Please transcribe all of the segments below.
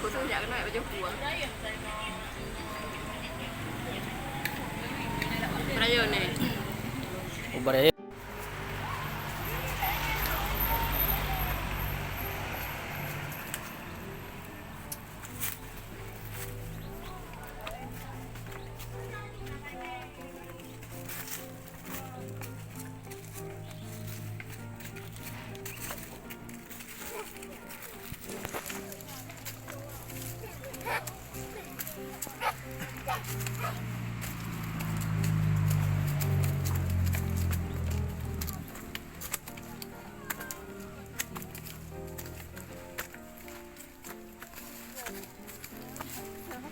sejak kena baju buah. Beraya ni. Oh, beraya.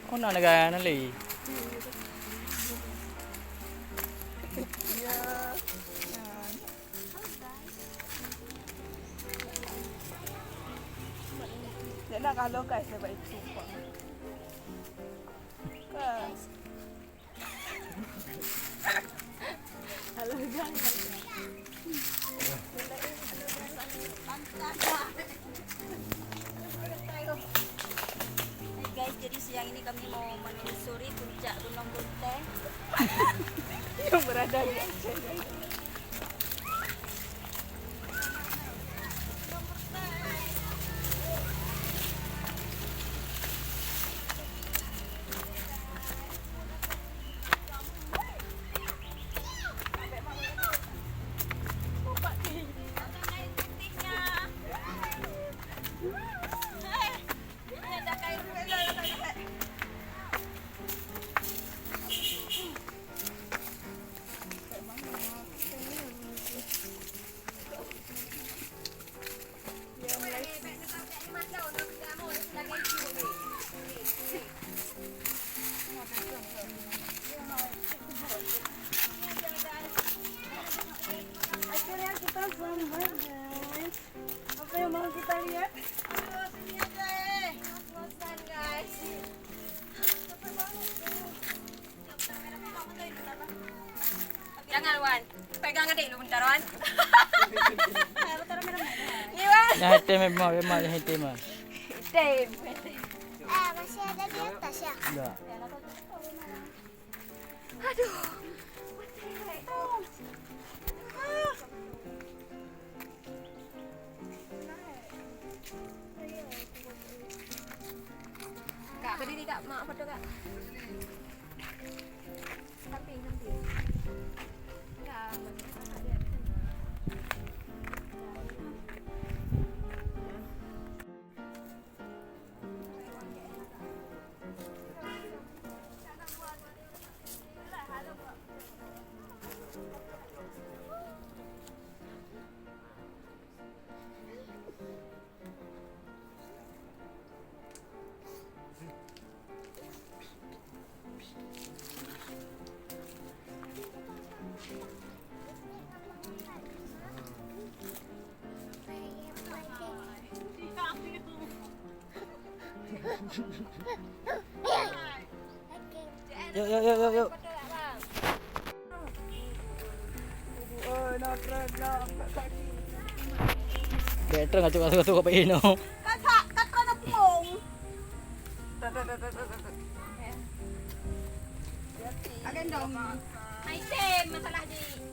Oh, nak negara nanti. Dia nak kalau guys dia baik sumpah. Guys. Halo guys. Guys, jadi siang ini kami mau menelusuri puncak Gunung Bunteng Yang berada di Aceh. Akhirnya kita sampai guys. Apa yang mau kita lihat? Sini aja bosan guys. Jangan Wan, pegang adik lu bentar Wan. Ni Wan. Yang hitam memang yang hitam mah. Tim. Masih ada di atas ya? Enggak. Aduh. Kak, berdiri Kak, mak foto Kak. Samping. Kak, Yuk. Better ngacuk apa ini? Kata na pong. Agan dong. May Tim, masalah di.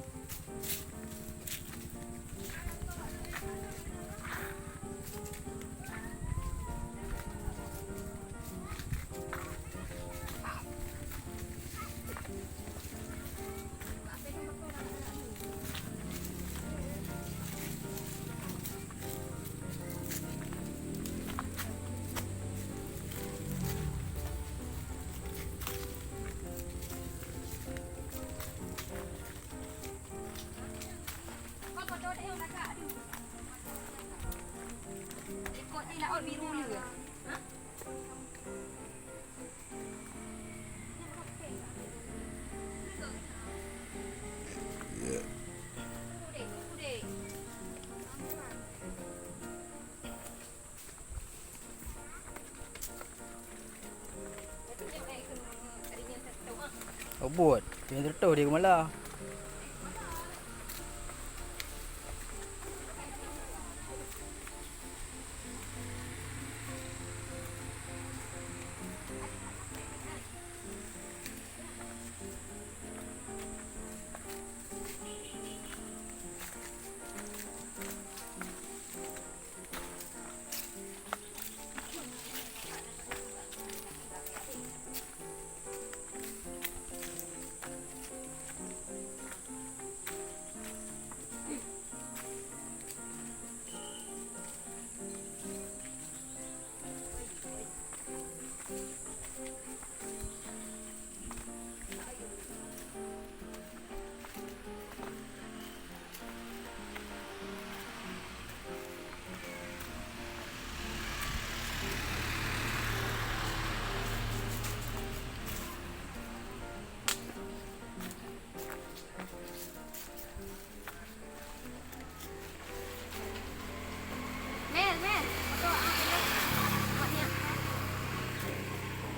Ikut ni laut biru ni. Ha? Oh, buat. Yang tertahu dia ke malah.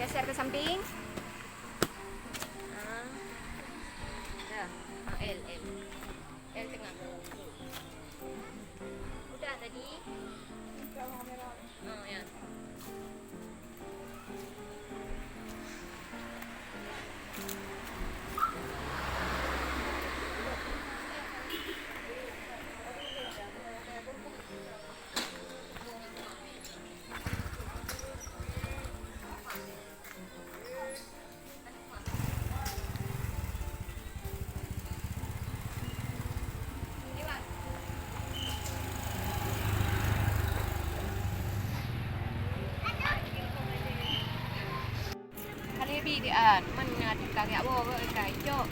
Geser ke samping. Dah. L. L tengah. Udah tadi. Ya. Halebi di an, man ngadi kagak bawa kai cok.